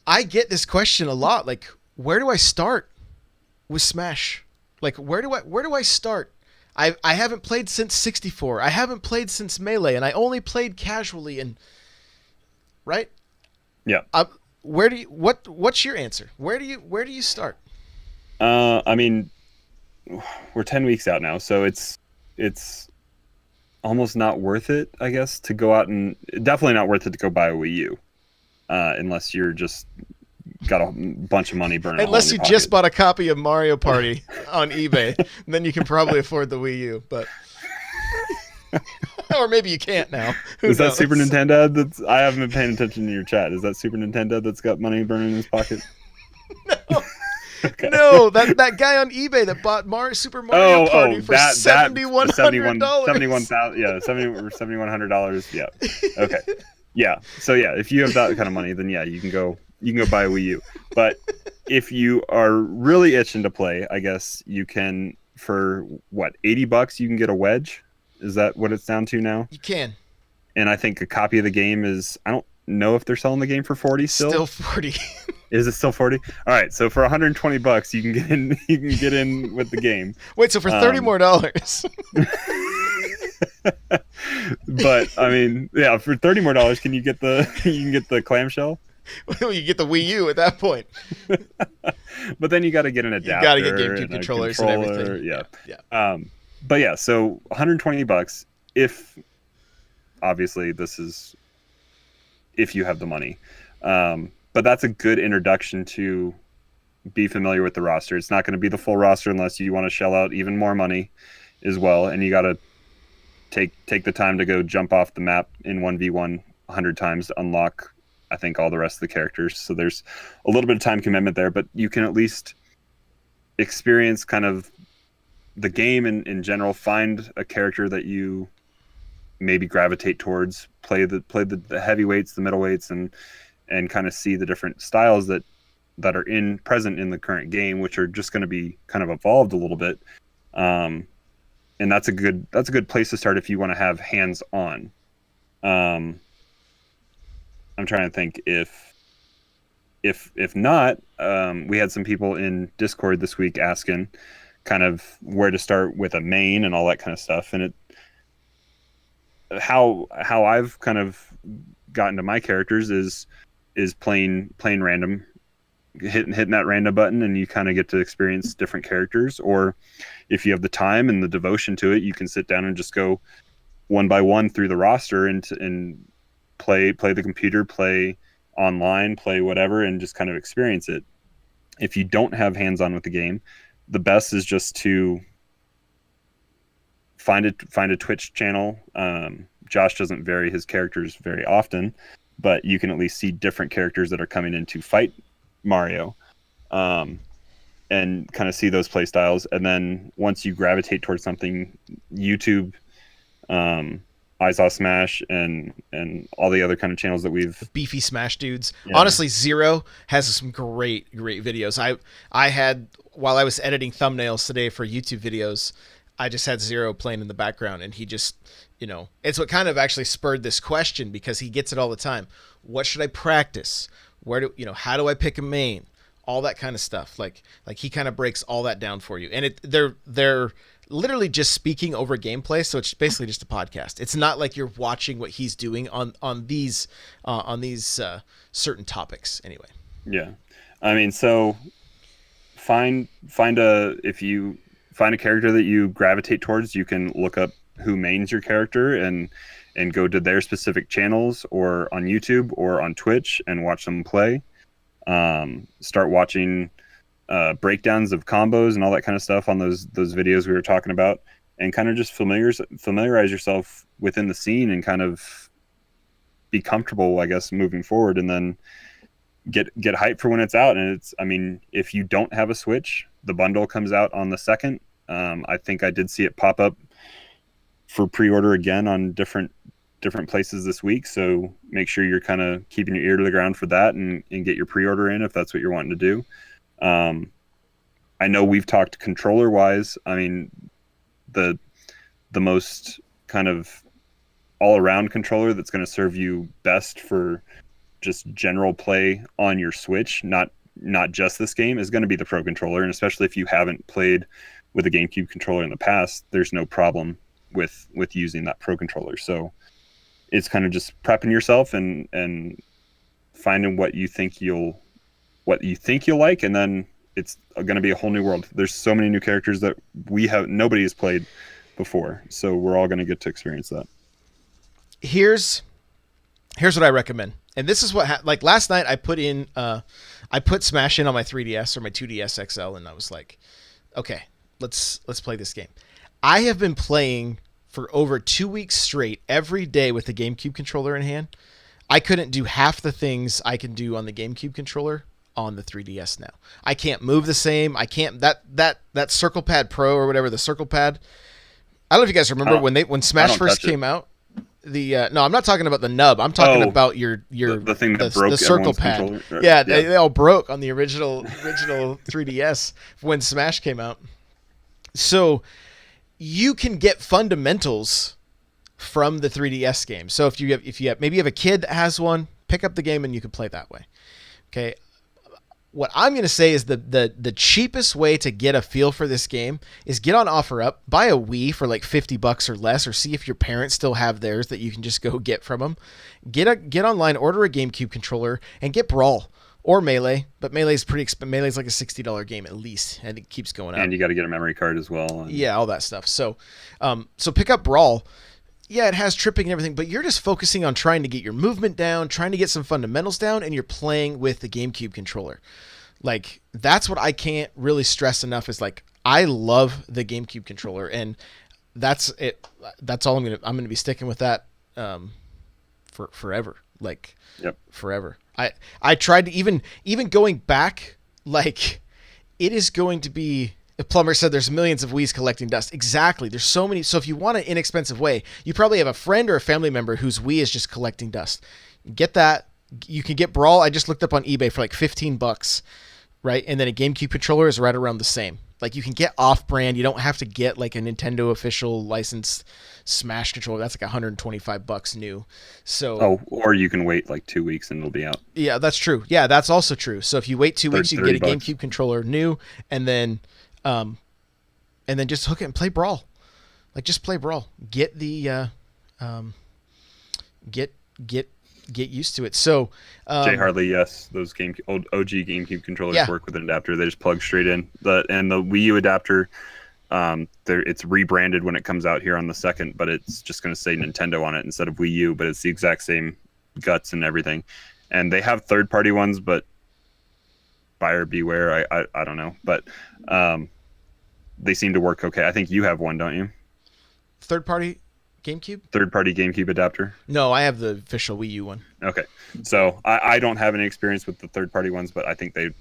I get this question a lot. Where do I start with Smash? Where do I start? I haven't played since 64. I haven't played since Melee, and I only played casually. And right? Yeah. What's your answer? Where do you start? I mean, we're 10 weeks out now, so it's almost not worth it, I guess, to go out and definitely not worth it to go buy a Wii U, unless you're just got a bunch of money burning. Unless you just bought a copy of Mario Party on eBay, then you can probably afford the Wii U, but. Or maybe you can't now. Is that Super Nintendo? I haven't been paying attention to your chat. Is that Super Nintendo that's got money burning in his pocket? No. Okay. No, that guy on eBay that bought Super Mario Party for $7,100. $7,100. Yeah. Okay. Yeah. So yeah, if you have that kind of money, then yeah, you can go buy a Wii U. But if you are really itching to play, I guess you can, for what, $80 you can get a Wedge. Is that what it's down to now? You can. And I think a copy of the game is, I don't know if they're selling the game for 40 still. Still 40. Is it still 40? All right, so for $120 you can get in with the game. Wait, so for $30 more? But I mean, yeah, for $30 more can you get the clamshell? Well, you get the Wii U at that point. But then you got to get an adapter. You got to get GameCube controllers and everything. Yeah. But yeah, so $120 if obviously this is if you have the money. but that's a good introduction to be familiar with the roster. It's not going to be the full roster unless you want to shell out even more money as well, and you got to take the time to go jump off the map in 1v1 100 times to unlock, I think, all the rest of the characters. So there's a little bit of time commitment there, but you can at least experience kind of the game in general, find a character that you maybe gravitate towards, play the heavyweights, the middleweights, and kind of see the different styles that are present in the current game, which are just going to be kind of evolved a little bit. And that's a good place to start if you want to have hands on. I'm trying to think if not, we had some people in Discord this week asking kind of where to start with a main and all that kind of stuff. And how I've kind of gotten to my characters is playing random, hitting that random button, and you kind of get to experience different characters. Or if you have the time and the devotion to it, you can sit down and just go one by one through the roster and play the computer, play online, play whatever, and just kind of experience it. If you don't have hands-on with the game, the best is just to find a Twitch channel. Josh doesn't vary his characters very often, but you can at least see different characters that are coming in to fight Mario, and kind of see those play styles. And then once you gravitate towards something, YouTube, I Saw Smash, and all the other kind of channels that we've beefy Smash dudes. Yeah. Honestly, Zero has some great videos. I had, while I was editing thumbnails today for YouTube videos, I just had Zero playing in the background, and he just, it's what kind of actually spurred this question, because he gets it all the time. What should I practice? How do I pick a main? All that kind of stuff. Like he kind of breaks all that down for you. And they're literally just speaking over gameplay, so it's basically just a podcast. It's not like you're watching what he's doing on these certain topics anyway. Yeah. I mean, so if you find a character that you gravitate towards, you can look up who mains your character and go to their specific channels, or on YouTube or on Twitch, and watch them play. Start watching breakdowns of combos and all that kind of stuff on those videos we were talking about, and kind of just familiarize yourself within the scene and kind of be comfortable, I guess, moving forward, and then get hyped for when it's out. And if you don't have a Switch, the bundle comes out on the 2nd. I think I did see it pop up for pre-order again on different places this week, so make sure you're kind of keeping your ear to the ground for that, and get your pre-order in if that's what you're wanting to do. I know we've talked controller wise. I mean, the most kind of all-around controller that's going to serve you best for just general play on your Switch, not just this game, is going to be the Pro Controller. And especially if you haven't played with a GameCube controller in the past, there's no problem with using that Pro Controller. So it's kind of just prepping yourself and finding what you think you'll like, and then it's going to be a whole new world. There's so many new characters that nobody has played before, so we're all going to get to experience that. Here's what I recommend, and this is what like last night I put Smash in on my 3DS or my 2DS XL, and I was like, okay, let's play this game. I have been playing for over 2 weeks straight every day with the GameCube controller in hand. I couldn't do half the things I can do on the GameCube controller on the 3DS now. I can't move the same. I can't that Circle Pad Pro or whatever, the Circle Pad. I don't know if you guys remember when Smash first came out. No, I'm not talking about the nub. I'm talking about the thing that broke the Circle Pad. Yeah, they all broke on the original 3DS when Smash came out. So you can get fundamentals from the 3DS game. So if you have a kid that has one, pick up the game and you can play that way. Okay. What I'm going to say is the cheapest way to get a feel for this game is get on OfferUp, buy a Wii for like $50 or less, or see if your parents still have theirs that you can just go get from them. Get online, order a GameCube controller, and get Brawl or Melee. But Melee's pretty expensive. Melee's like a $60 game at least, and it keeps going up. And you got to get a memory card as well. Yeah, all that stuff. So pick up Brawl. it has tripping and everything, but you're just focusing on trying to get your movement down, trying to get some fundamentals down, and you're playing with the GameCube controller. Like, that's what I can't really stress enough is, like, I love the GameCube controller, and that's it. That's all I'm gonna be sticking with that for forever. Like, forever. I tried to even going back, like, it is going to be. Plumber said there's millions of Wii's collecting dust. Exactly. There's so many. So if you want an inexpensive way, you probably have a friend or a family member whose Wii is just collecting dust. Get that. You can get Brawl. I just looked up on eBay for like $15, right? And then a GameCube controller is right around the same. Like, you can get off-brand. You don't have to get like a Nintendo official licensed Smash controller. That's like $125 new. So or you can wait like 2 weeks and it'll be out. Yeah, that's true. Yeah, that's also true. So if you wait 2 weeks, you can get a GameCube controller new, and then just hook it and play Brawl. Like, just play Brawl. Get the get used to it. So Jay Harley, yes, those old OG GameCube controllers work with an adapter. They just plug straight in. The Wii U adapter, it's rebranded when it comes out here on the 2nd, but it's just going to say Nintendo on it instead of Wii U, but it's the exact same guts and everything. And they have third-party ones, but buyer beware. I don't know, but they seem to work okay. I think you have one, don't you? Third-party GameCube? Third-party GameCube adapter? No, I have the official Wii U one. Okay. So I don't have any experience with the third-party ones, but I think the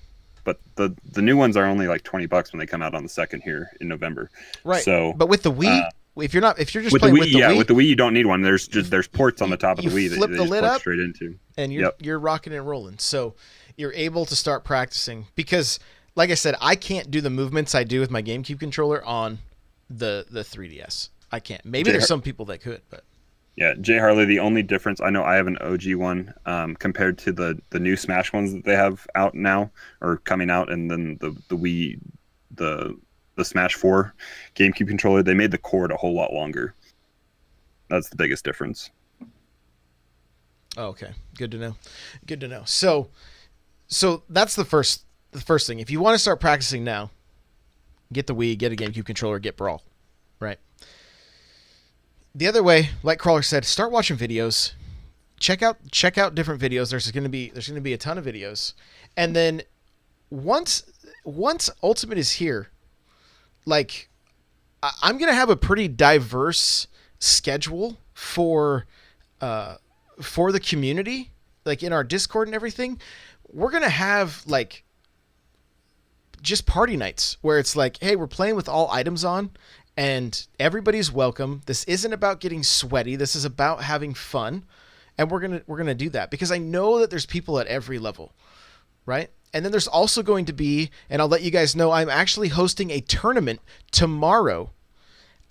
new ones are only like $20 when they come out on the 2nd here in November. Right. So, but with the Wii, if you're just with playing the Wii, with the Wii, with the Wii you don't need one. There's ports on the top of the Wii you flip that the you lid plug up straight into, and you're rocking and rolling. So you're able to start practicing because, like I said, I can't do the movements I do with my GameCube controller on the 3DS. I can't. Maybe there's some people that could, but yeah, Jay Harley. The only difference, I know I have an OG one compared to the new Smash ones that they have out now or coming out, and then the Wii, the Smash 4 GameCube controller. They made the cord a whole lot longer. That's the biggest difference. Oh, okay, good to know. Good to know. So that's the first thing. If you want to start practicing now, get the Wii, get a GameCube controller, get Brawl, right? The other way, like Crawler said, start watching videos. Check out different videos. There's going to be a ton of videos. And then once Ultimate is here, like, I'm going to have a pretty diverse schedule for the community, like in our Discord and everything. We're going to have like just party nights where it's like, hey, we're playing with all items on and everybody's welcome. This isn't about getting sweaty. This is about having fun. And we're going to do that because I know that there's people at every level, right? And then there's also going to be, and I'll let you guys know, I'm actually hosting a tournament tomorrow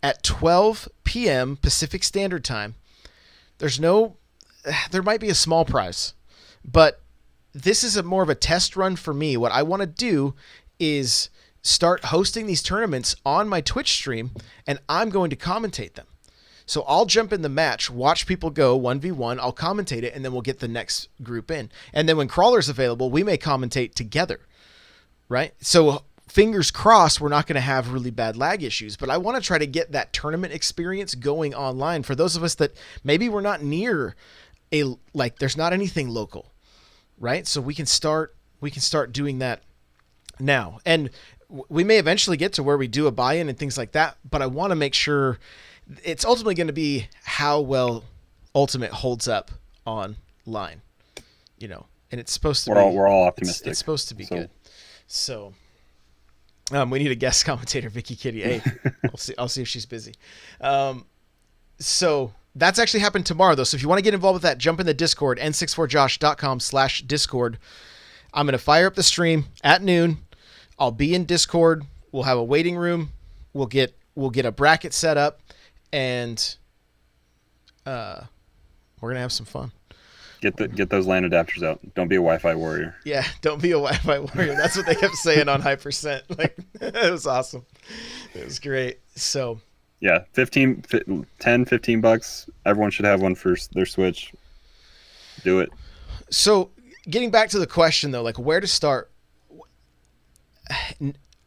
at 12 p.m. Pacific Standard Time. There might be a small prize, but this is more of a test run for me. What I want to do is start hosting these tournaments on my Twitch stream, and I'm going to commentate them. So I'll jump in the match, watch people go 1v1, I'll commentate it, and then we'll get the next group in. And then when Crawler's available, we may commentate together, right? So fingers crossed we're not going to have really bad lag issues, but I want to try to get that tournament experience going online for those of us that maybe we're not near there's not anything local, right? So we can start doing that now. And we may eventually get to where we do a buy-in and things like that, but I want to make sure it's ultimately going to be how well Ultimate holds up online, and it's supposed to we're all optimistic. It's supposed to be good. So we need a guest commentator, Vicky Kitty. Hey, I'll see if she's busy. So that's actually happened tomorrow though. So if you want to get involved with that, jump in the Discord, n64josh.com/Discord. I'm going to fire up the stream at noon. I'll be in Discord. We'll have a waiting room. We'll get a bracket set up, and we're gonna have some fun. Get those LAN adapters out. Don't be a Wi-Fi warrior. Yeah, don't be a Wi-Fi warrior. That's what they kept saying on Hypercent. Like, it was awesome. It was great. So yeah, $15. Everyone should have one for their Switch. Do it. So getting back to the question though, like where to start.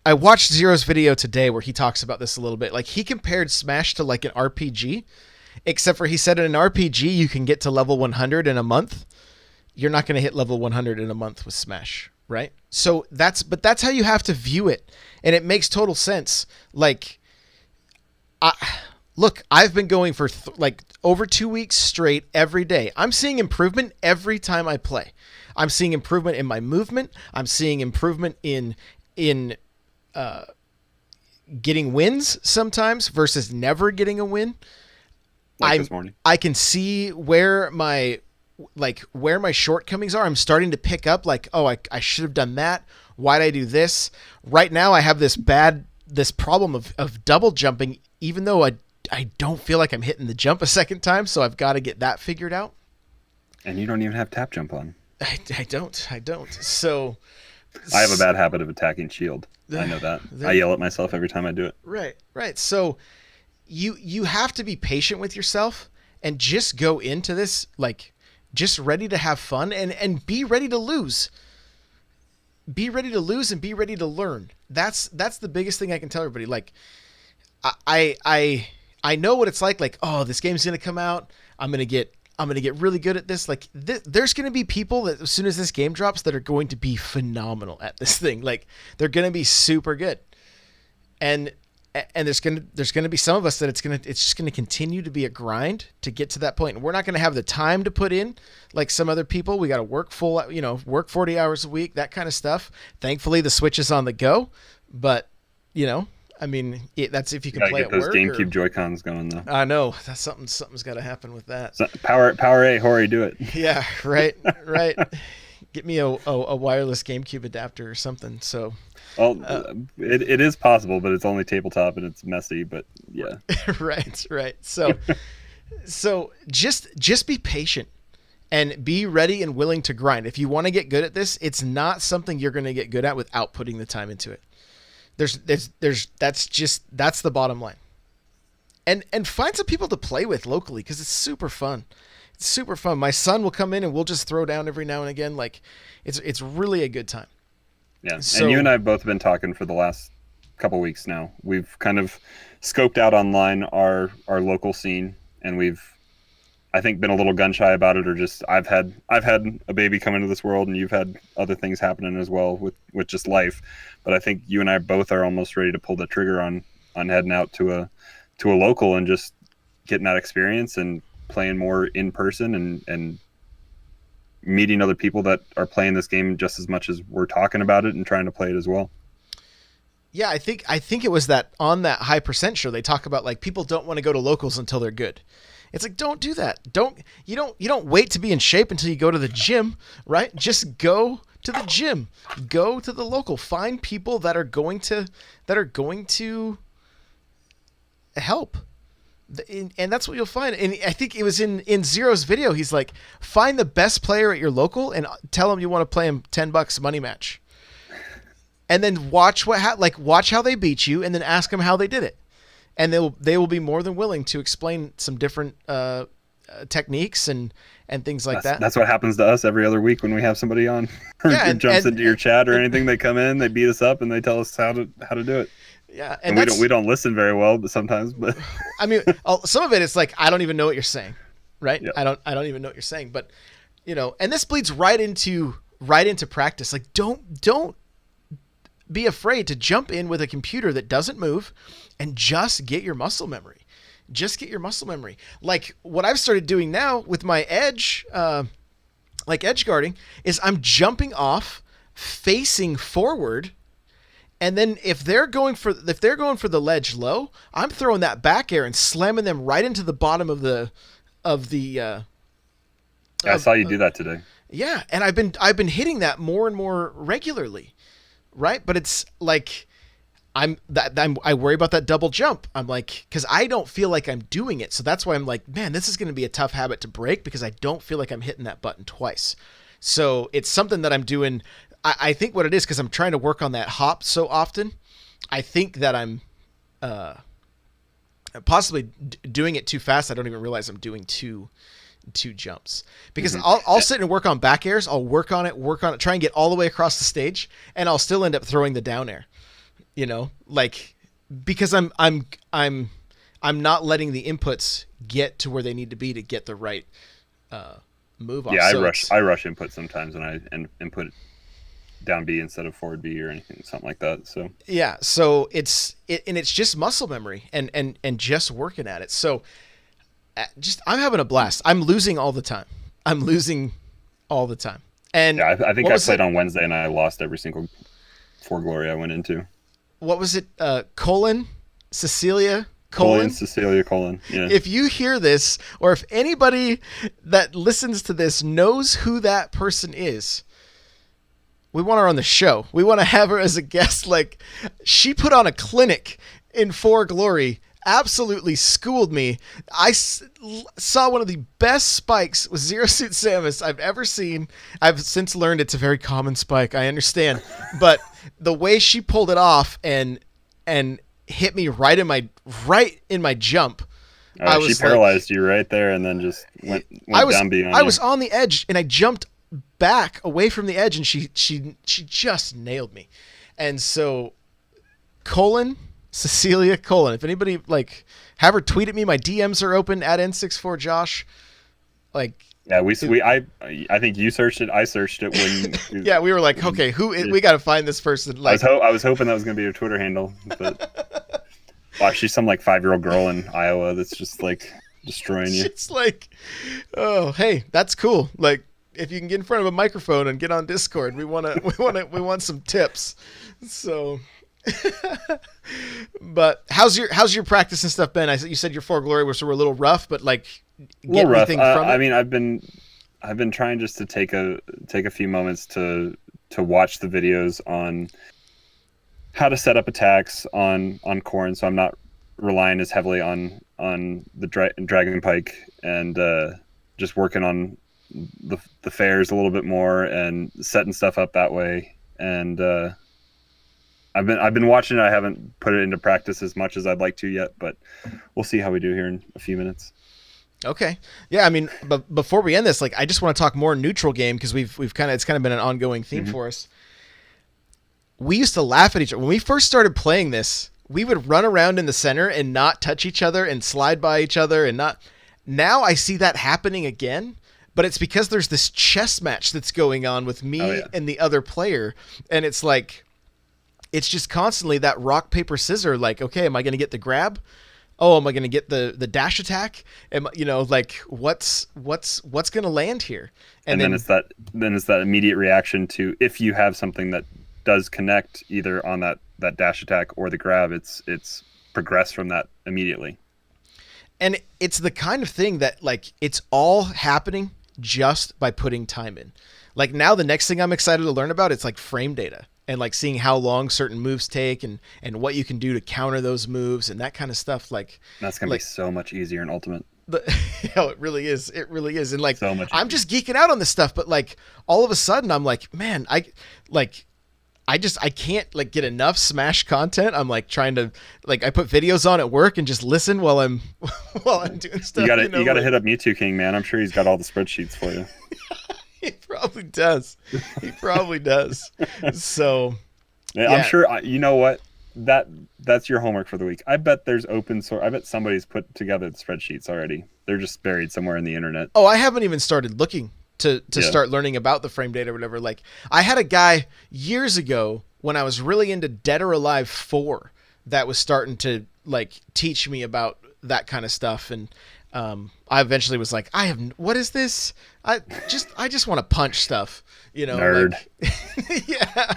I watched Zero's video today where he talks about this a little bit. Like he compared Smash to like an RPG, Except for he said in an RPG you can get to level 100 in a month. You're not going to hit level 100 in a month with Smash, right? So that's how you have to view it, and it makes total sense. Like, I've been going for like over 2 weeks straight every day. I'm seeing improvement every time I play. I'm seeing improvement in my movement. I'm seeing improvement in getting wins sometimes versus never getting a win. Like this morning. I can see where my shortcomings are. I'm starting to pick up like, oh, I should have done that. Why'd I do this? Right now I have this problem of double jumping, even though I don't feel like I'm hitting the jump a second time. So I've got to get that figured out. And you don't even have tap jump on. I don't. So I have a bad habit of attacking shield. I know that. I yell at myself every time I do it. Right. So you have to be patient with yourself and just go into this like just ready to have fun and be ready to lose. Be ready to lose and be ready to learn. That's the biggest thing I can tell everybody. Like I know what it's like. Like, oh, this game's gonna come out. I'm gonna get really good at this. Like, there's gonna be people that as soon as this game drops that are going to be phenomenal at this thing. Like, they're gonna be super good. And there's gonna be some of us that it's just gonna continue to be a grind to get to that point. And we're not gonna have the time to put in like some other people. We got to work work 40 hours a week, that kind of stuff. Thankfully, the Switch is on the go, but I mean, that's if you can play at work. Those GameCube Joy-Cons going though. I know that's something's got to happen with that. So, power A, Hori, do it. Yeah, right. Get me a wireless GameCube adapter or something. So. Well, it is possible, but it's only tabletop and it's messy. But yeah. Right. So just be patient and be ready and willing to grind. If you want to get good at this, it's not something you're going to get good at without putting the time into it. That's the bottom line. And find some people to play with locally because it's super fun. It's super fun. My son will come in and we'll just throw down every now and again. Like it's really a good time. Yeah, and you and I have both been talking for the last couple weeks now. We've kind of scoped out online our local scene, and we've, I think, been a little gun shy about it, or just I've had a baby come into this world, and you've had other things happening as well with just life. But I think you and I both are almost ready to pull the trigger on heading out to a local and just getting that experience and playing more in person and meeting other people that are playing this game just as much as we're talking about it and trying to play it as well. Yeah, I think it was that on that High Percent show they talk about like people don't want to go to locals until they're good. It's like, don't do that. You don't wait to be in shape until you go to the gym, right? Just go to the gym. Go to the local. Find people that are going to help. And that's what you'll find. And I think it was in Zero's video. He's like, find the best player at your local and tell him you want to play him $10 money match. And then watch how they beat you, and then ask them how they did it. And they will be more than willing to explain some different techniques and things like that. That's what happens to us every other week when we have somebody on or jumps into your chat or anything. They come in, they beat us up, and they tell us how to do it. Yeah, and we don't listen very well, but sometimes. But I mean, some of it it's like I don't even know what you're saying, right? Yep. I don't even know what you're saying, but and this bleeds right into practice. Like don't be afraid to jump in with a computer that doesn't move, and just get your muscle memory. Just get your muscle memory. Like what I've started doing now with my edge, like edge guarding, is I'm jumping off, facing forward. And then if they're going for the ledge low, I'm throwing that back air and slamming them right into the bottom of the. I saw you do that today. Yeah, and I've been hitting that more and more regularly, right? But it's like I worry about that double jump. I'm like, because I don't feel like I'm doing it, so that's why I'm like, man, this is going to be a tough habit to break because I don't feel like I'm hitting that button twice. So it's something that I'm doing. I think what it is, because I'm trying to work on that hop so often, I think that I'm possibly doing it too fast. I don't even realize I'm doing two jumps. Because I'll sit and work on back airs. I'll work on it, try and get all the way across the stage, and I'll still end up throwing the down air. Like because I'm I'm not letting the inputs get to where they need to be to get the right move off. Yeah, So I rush input sometimes when I input down B instead of forward B or anything, something like that. So yeah, so it's just muscle memory and just working at it. So I'm having a blast. I'm losing all the time. And yeah, I think I played on Wednesday and I lost every single For Glory I went into. What was it? Cecilia. Cecilia Colon. Yeah. If you hear this, or if anybody that listens to this knows who that person is, we want her on the show. We want to have her as a guest. Like, she put on a clinic in For Glory, absolutely schooled me. I saw one of the best spikes with Zero Suit Samus I've ever seen. I've since learned it's a very common spike. I understand. But the way she pulled it off and hit me right in my jump. She paralyzed you right there and then just went down beyond. I was on the edge and I jumped back away from the edge and she just nailed me. And so Cecilia Colon, if anybody have her tweet at me, my DMs are open at N64Josh. Yeah, I think you searched it. I searched it when. Yeah, we were like, okay, we got to find this person. I was hoping that was going to be your Twitter handle, but she's some 5-year-old girl in Iowa that's just destroying you. It's oh, hey, that's cool. If you can get in front of a microphone and get on Discord, we want some tips. So. But how's your practice and stuff been? You said your For Glory was a little rough, but get anything from it? I mean, I've been trying just to take a few moments to watch the videos on how to set up attacks on Corrin, so I'm not relying as heavily on the Dragon Pike and just working on the fairs a little bit more and setting stuff up that way. And I've been watching it. I haven't put it into practice as much as I'd like to yet, but we'll see how we do here in a few minutes. Okay. Yeah, I mean, but before we end this, I just want to talk more neutral game because it's kind of been an ongoing theme for us. We used to laugh at each other when we first started playing this. We would run around in the center and not touch each other and slide by each other and not. Now I see that happening again, but it's because there's this chess match that's going on with me and the other player, and it's it's just constantly that rock, paper, scissors. Okay, am I going to get the grab? Oh, am I going to get the dash attack? What's going to land here? And then it's that immediate reaction to if you have something that does connect either on that dash attack or the grab, it's progress from that immediately. And it's the kind of thing that it's all happening just by putting time in. Now the next thing I'm excited to learn about, it's frame data. And seeing how long certain moves take and what you can do to counter those moves and that kind of stuff. That's going to be so much easier in Ultimate. It really is. It really is. And so much I'm just geeking out on this stuff, but all of a sudden I'm man, I can't get enough Smash content. I'm trying to I put videos on at work and just listen while I'm doing stuff. You got to hit up Mewtwo King, man. I'm sure he's got all the spreadsheets for you. He probably does. So, yeah. I'm sure. You know what? That's your homework for the week. I bet there's open source. I bet somebody's put together the spreadsheets already. They're just buried somewhere in the internet. Oh, I haven't even started looking to start learning about the frame data or whatever. I had a guy years ago when I was really into Dead or Alive 4 that was starting to teach me about that kind of stuff. And I eventually was what is this? I just want to punch stuff, Nerd. Yeah.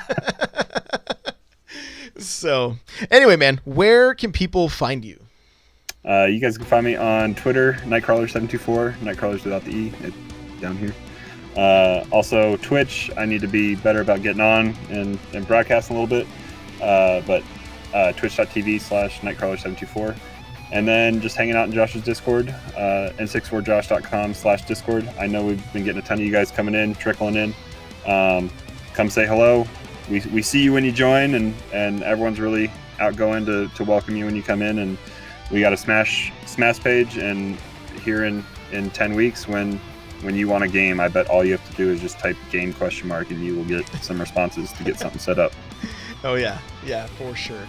So anyway, man, where can people find you? You guys can find me on Twitter, Nightcrawler724, Nightcrawlers without the E, down here. Also Twitch, I need to be better about getting on and broadcasting a little bit, but twitch.tv/Nightcrawler724. And then just hanging out in Josh's Discord, n64josh.com/Discord. I know we've been getting a ton of you guys coming in, trickling in. Come say hello. We see you when you join, and everyone's really outgoing to welcome you when you come in. And we got a Smash page, and here in 10 weeks when you want a game, I bet all you have to do is just type game ? And you will get some responses to get something set up. Oh yeah, for sure.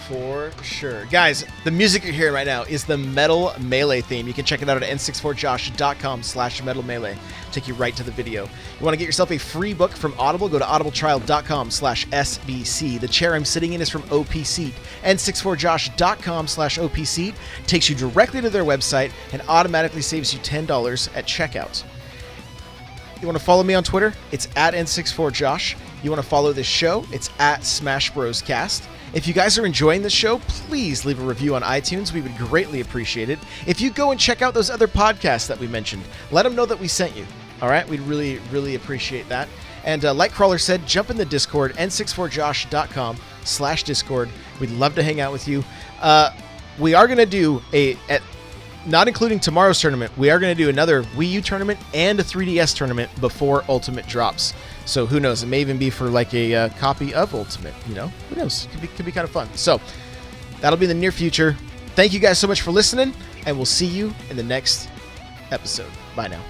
For sure. Guys, the music you're hearing right now is the Metal Melee theme. You can check it out at n64josh.com/Metal Melee. Take you right to the video. You want to get yourself a free book from Audible? Go to audibletrial.com/SBC. The chair I'm sitting in is from OPC. n64josh.com/OPC takes you directly to their website and automatically saves you $10 at checkout. You want to follow me on Twitter? It's at n64josh. You want to follow this show? It's at Smash Bros Cast. If you guys are enjoying this show, please leave a review on iTunes. We would greatly appreciate it. If you go and check out those other podcasts that we mentioned, let them know that we sent you. All right? We'd really, really appreciate that. And like Crawler said, jump in the Discord, n64josh.com/Discord. We'd love to hang out with you. We are going to do not including tomorrow's tournament, we are going to do another Wii U tournament and a 3DS tournament before Ultimate drops. So who knows? It may even be for like a copy of Ultimate. You know, who knows? Could be kind of fun. So that'll be in the near future. Thank you guys so much for listening, and we'll see you in the next episode. Bye now.